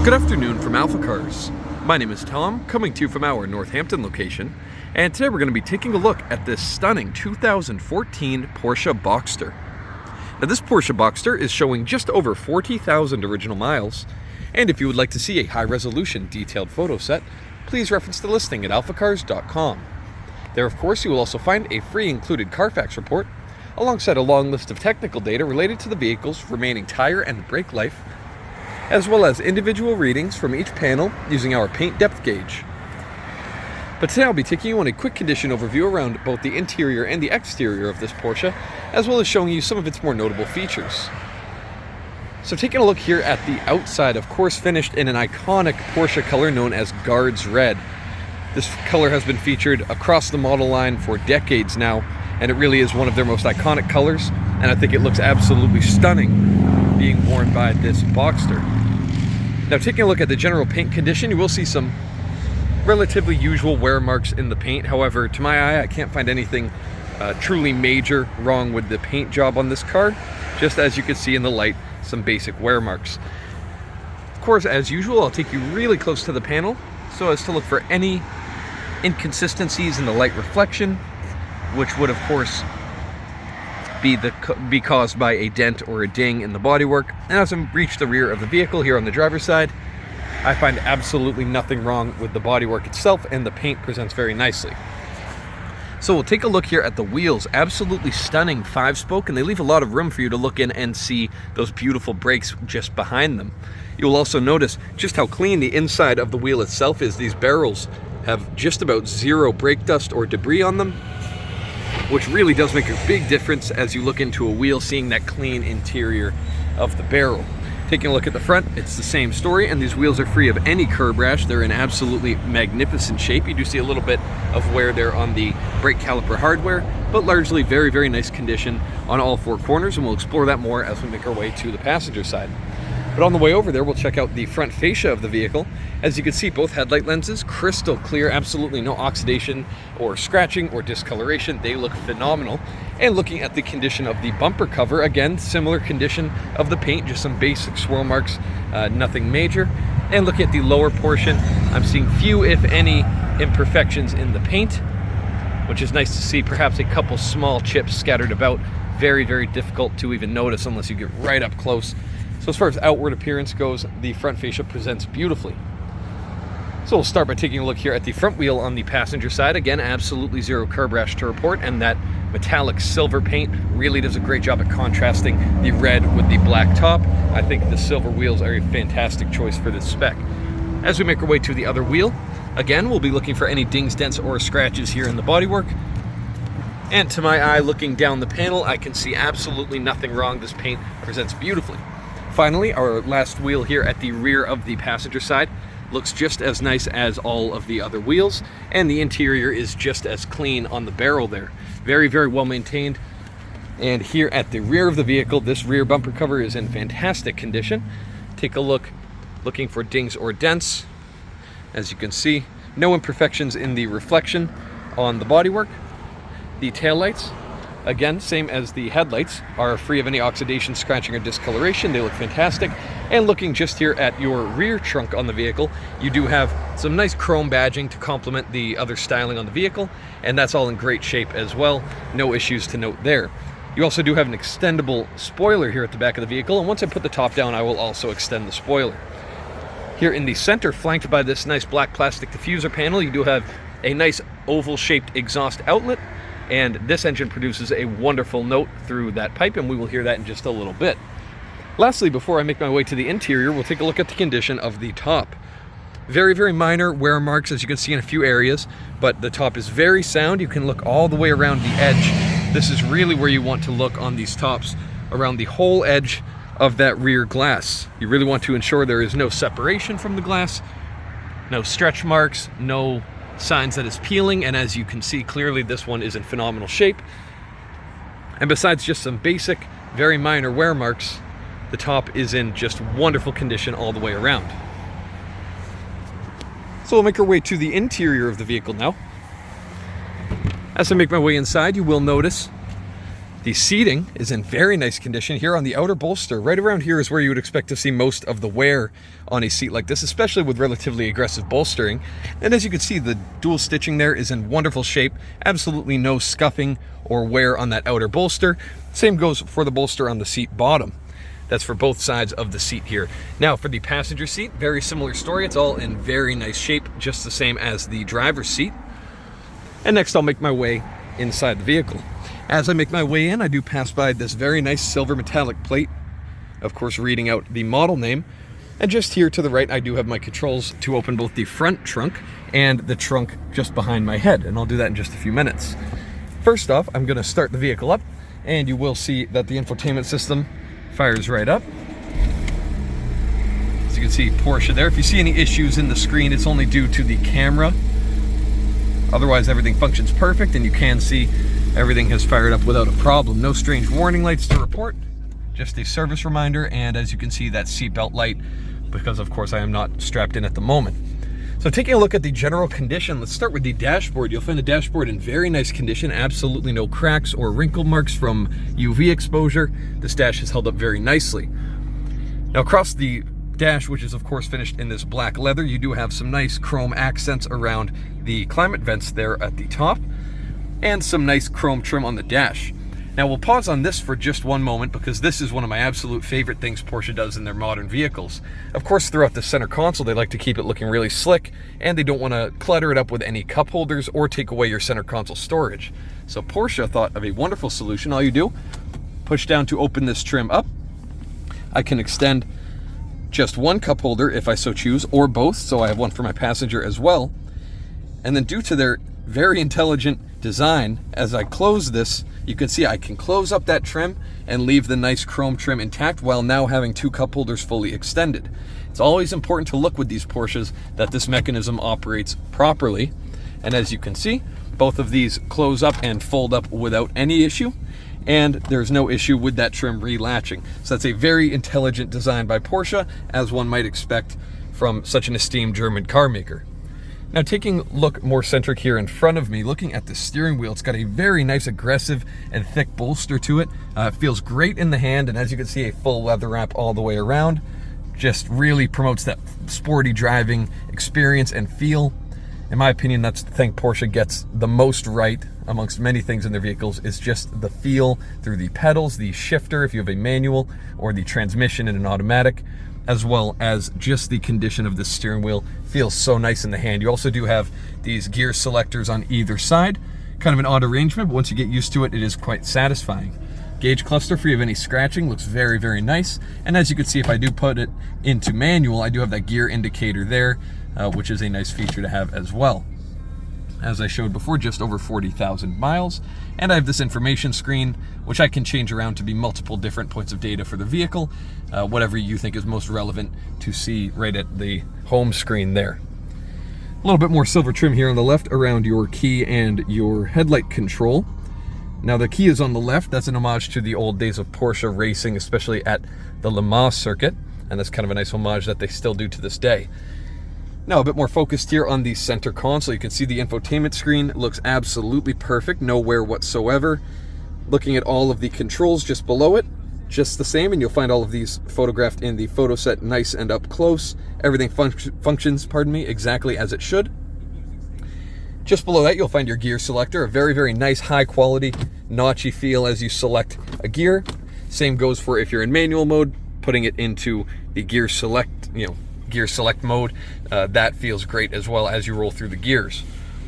Good afternoon from AlphaCars. My name is Tom, coming to you from our Northampton location, and today we're going to be taking a look at this stunning 2014 Porsche Boxster. Now this Porsche Boxster is showing just over 40,000 original miles, and if you would like to see a high-resolution detailed photo set, please reference the listing at alphacars.com. There, of course, you will also find a free included Carfax report, alongside a long list of technical data related to the vehicle's remaining tire and brake life, as well as individual readings from each panel using our paint depth gauge. But today I'll be taking you on a quick condition overview around both the interior and the exterior of this Porsche, as well as showing you some of its more notable features. So taking a look here at the outside, of course finished in an iconic Porsche color known as Guards Red. This color has been featured across the model line for decades now, and it really is one of their most iconic colors, and I think it looks absolutely stunning being worn by this Boxster. Now taking a look at the general paint condition, you will see some relatively usual wear marks in the paint. However, to my eye, I can't find anything truly major wrong with the paint job on this car. Just as you can see in the light, some basic wear marks. Of course, as usual, I'll take you really close to the panel so as to look for any inconsistencies in the light reflection, which would of course be caused by a dent or a ding in the bodywork. And as I reach the rear of the vehicle here on the driver's side, I find absolutely nothing wrong with the bodywork itself, and the paint presents very nicely. So we'll take a look here at the wheels. Absolutely stunning 5-spoke, and they leave a lot of room for you to look in and see those beautiful brakes just behind them. You'll also notice just how clean the inside of the wheel itself is. These barrels have just about zero brake dust or debris on them, which really does make a big difference as you look into a wheel, seeing that clean interior of the barrel. Taking a look at the front, it's the same story, and these wheels are free of any curb rash. They're in absolutely magnificent shape. You do see a little bit of wear there on the brake caliper hardware, but largely very, very nice condition on all four corners, and we'll explore that more as we make our way to the passenger side. But on the way over there, we'll check out the front fascia of the vehicle. As you can see, both headlight lenses, crystal clear, absolutely no oxidation or scratching or discoloration. They look phenomenal. And looking at the condition of the bumper cover, again, similar condition of the paint, just some basic swirl marks, nothing major. And looking at the lower portion, I'm seeing few, if any, imperfections in the paint, which is nice to see. Perhaps a couple small chips scattered about. Very, very difficult to even notice unless you get right up close. So as far as outward appearance goes, the front fascia presents beautifully. So we'll start by taking a look here at the front wheel on the passenger side. Again, absolutely zero curb rash to report, and that metallic silver paint really does a great job at contrasting the red with the black top. I think the silver wheels are a fantastic choice for this spec. As we make our way to the other wheel, again, we'll be looking for any dings, dents, or scratches here in the bodywork. And to my eye, looking down the panel, I can see absolutely nothing wrong. This paint presents beautifully. Finally, our last wheel here at the rear of the passenger side looks just as nice as all of the other wheels, and the interior is just as clean on the barrel there. Very, very well maintained. And here at the rear of the vehicle, this rear bumper cover is in fantastic condition. Take a look, looking for dings or dents. As you can see, no imperfections in the reflection on the bodywork. The taillights, again, same as the headlights, are free of any oxidation, scratching, or discoloration. They look fantastic. And looking just here at your rear trunk on the vehicle, you do have some nice chrome badging to complement the other styling on the vehicle, and that's all in great shape as well. No issues to note there. You also do have an extendable spoiler here at the back of the vehicle, and once I put the top down, I will also extend the spoiler. Here in the center, flanked by this nice black plastic diffuser panel, you do have a nice oval-shaped exhaust outlet, and this engine produces a wonderful note through that pipe, and we will hear that in just a little bit. Lastly, before I make my way to the interior, we'll take a look at the condition of the top. Very, very minor wear marks, as you can see in a few areas, but the top is very sound. You can look all the way around the edge. This is really where you want to look on these tops, around the whole edge of that rear glass. You really want to ensure there is no separation from the glass, no stretch marks, no signs that it's peeling, and as you can see clearly, this one is in phenomenal shape. And besides just some basic, very minor wear marks, the top is in just wonderful condition all the way around. So we'll make our way to the interior of the vehicle now. As I make my way inside, you will notice The seating is in very nice condition here on the outer bolster. Right around here is where you would expect to see most of the wear on a seat like this, especially with relatively aggressive bolstering. And as you can see, the dual stitching there is in wonderful shape. Absolutely no scuffing or wear on that outer bolster. Same goes for the bolster on the seat bottom. That's for both sides of the seat here. Now for the passenger seat, very similar story. It's all in very nice shape, just the same as the driver's seat. And next I'll make my way inside the vehicle. As I make my way in, I do pass by this very nice silver metallic plate, of course reading out the model name. And just here to the right, I do have my controls to open both the front trunk and the trunk just behind my head, and I'll do that in just a few minutes. First off, I'm gonna start the vehicle up, and you will see that the infotainment system fires right up. As you can see, Porsche there. If you see any issues in the screen, it's only due to the camera. Otherwise, everything functions perfect, and you can see everything has fired up without a problem. No strange warning lights to report, just a service reminder, and as you can see, that seatbelt light, because of course I am not strapped in at the moment. So taking a look at the general condition, let's start with the dashboard. You'll find the dashboard in very nice condition, absolutely no cracks or wrinkle marks from UV exposure. This dash has held up very nicely. Now across the dash, which is of course finished in this black leather, you do have some nice chrome accents around the climate vents there at the top, and some nice chrome trim on the dash. Now we'll pause on this for just one moment, because this is one of my absolute favorite things Porsche does in their modern vehicles. Of course, throughout the center console, they like to keep it looking really slick, and they don't want to clutter it up with any cup holders or take away your center console storage. So Porsche thought of a wonderful solution. All you do, push down to open this trim up. I can extend just one cup holder if I so choose, or both, so I have one for my passenger as well. And then due to their very intelligent design, as I close this, you can see I can close up that trim and leave the nice chrome trim intact while now having two cup holders fully extended. It's always important to look with these Porsches that this mechanism operates properly. And as you can see, both of these close up and fold up without any issue, and there's no issue with that trim relatching. So that's a very intelligent design by Porsche, as one might expect from such an esteemed German car maker. Now taking a look more centric here in front of me, looking at the steering wheel, it's got a very nice aggressive and thick bolster to it. It feels great in the hand, and as you can see, a full leather wrap all the way around. Just really promotes that sporty driving experience and feel. In my opinion, that's the thing Porsche gets the most right amongst many things in their vehicles, is just the feel through the pedals, the shifter if you have a manual, or the transmission in an automatic, as well as just the condition of the steering wheel. Feels so nice in the hand. You also do have these gear selectors on either side. Kind of an odd arrangement, but once you get used to it, it is quite satisfying. Gauge cluster free of any scratching, looks very, very nice. And as you can see, if I do put it into manual, I do have that gear indicator there, which is a nice feature to have as well. As I showed before, just over 40,000 miles. And I have this information screen, which I can change around to be multiple different points of data for the vehicle, whatever you think is most relevant to see right at the home screen there. A little bit more silver trim here on the left around your key and your headlight control. Now the key is on the left. That's an homage to the old days of Porsche racing, especially at the Le Mans circuit. And that's kind of a nice homage that they still do to this day. Now a bit more focused here on the center console. You can see the infotainment screen looks absolutely perfect, no wear whatsoever. Looking at all of the controls just below it, just the same, and you'll find all of these photographed in the photo set nice and up close. Everything functions, exactly as it should. Just below that, you'll find your gear selector, a very, very nice, high quality, notchy feel as you select a gear. Same goes for if you're in manual mode, putting it into the gear select, gear select mode. That feels great as well as you roll through the gears.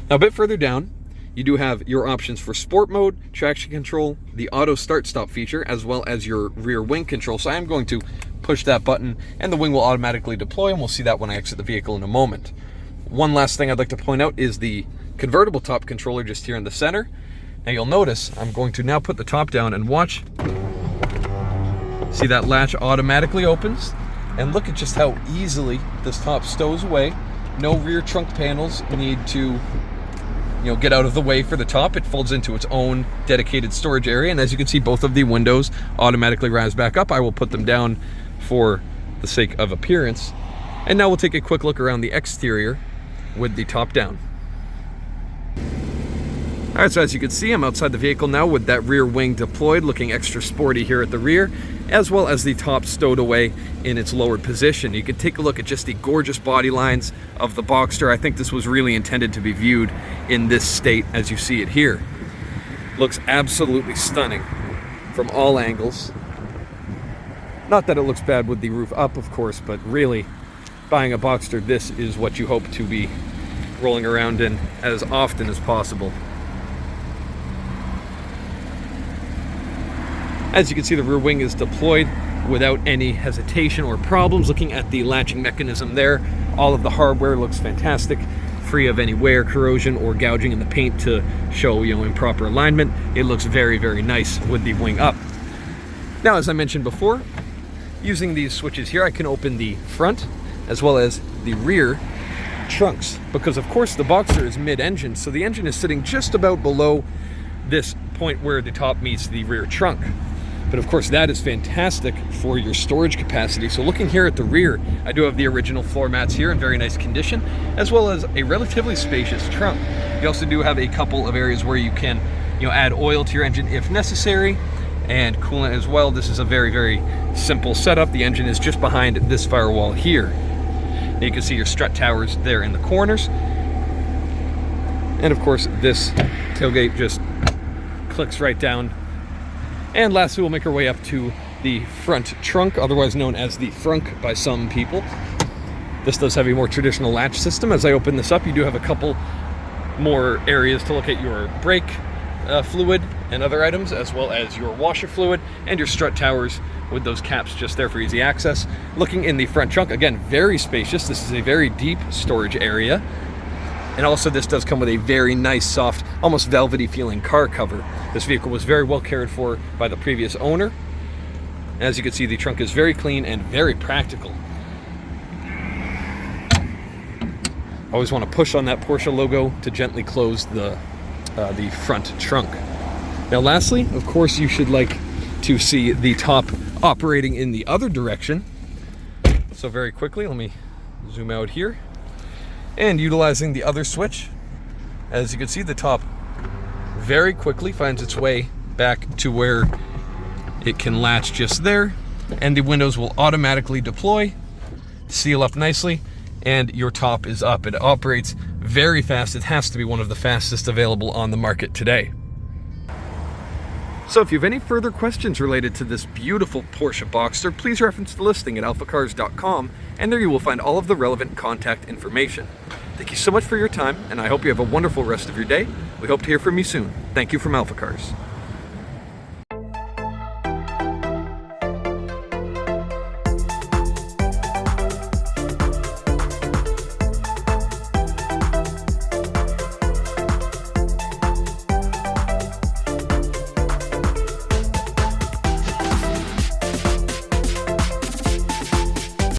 Now a bit further down, you do have your options for sport mode, traction control, the auto start stop feature, as well as your rear wing control. So I'm going to push that button and the wing will automatically deploy, and we'll see that when I exit the vehicle in a moment. One last thing I'd like to point out is the convertible top controller just here in the center. Now you'll notice I'm going to now put the top down and watch. See that latch automatically opens, and look at just how easily this top stows away. No rear trunk panels need to get out of the way for the top. It folds into its own dedicated storage area, and as you can see, both of the windows automatically rise back up. I will put them down for the sake of appearance. And now we'll take a quick look around the exterior with the top down. All right, so as you can see, I'm outside the vehicle now with that rear wing deployed, looking extra sporty here at the rear, as well as the top stowed away in its lowered position. You can take a look at just the gorgeous body lines of the Boxster. I think this was really intended to be viewed in this state as you see it here. Looks absolutely stunning from all angles. Not that it looks bad with the roof up, of course, but really, buying a Boxster, this is what you hope to be rolling around in as often as possible. As you can see, the rear wing is deployed without any hesitation or problems. Looking at the latching mechanism there, all of the hardware looks fantastic, free of any wear, corrosion, or gouging in the paint to show, improper alignment. It looks very, very nice with the wing up. Now, as I mentioned before, using these switches here, I can open the front as well as the rear trunks, because of course the Boxster is mid-engine, so the engine is sitting just about below this point where the top meets the rear trunk. But of course that is fantastic for your storage capacity. So looking here at the rear, I do have the original floor mats here in very nice condition, as well as a relatively spacious trunk. You also do have a couple of areas where you can add oil to your engine if necessary, and coolant as well. This is a very, very simple setup. The engine is just behind this firewall here. You can see your strut towers there in the corners. And of course, this tailgate just clicks right down. And lastly, we'll make our way up to the front trunk, otherwise known as the frunk by some people. This does have a more traditional latch system. As I open this up, you do have a couple more areas to look at your brake fluid and other items, as well as your washer fluid and your strut towers with those caps just there for easy access. Looking in the front trunk, again, very spacious. This is a very deep storage area. And also this does come with a very nice, soft, almost velvety feeling car cover. This vehicle was very well cared for by the previous owner. As you can see, the trunk is very clean and very practical. Always want to push on that Porsche logo to gently close the front trunk. Now lastly, of course, you should like to see the top operating in the other direction. So very quickly, let me zoom out here. And utilizing the other switch, as you can see, the top very quickly finds its way back to where it can latch just there, and the windows will automatically deploy, seal up nicely, and your top is up. It operates very fast. It has to be one of the fastest available on the market today. So if you have any further questions related to this beautiful Porsche Boxster, please reference the listing at alphacars.com, and there you will find all of the relevant contact information. Thank you so much for your time, and I hope you have a wonderful rest of your day. We hope to hear from you soon. Thank you from AlphaCars.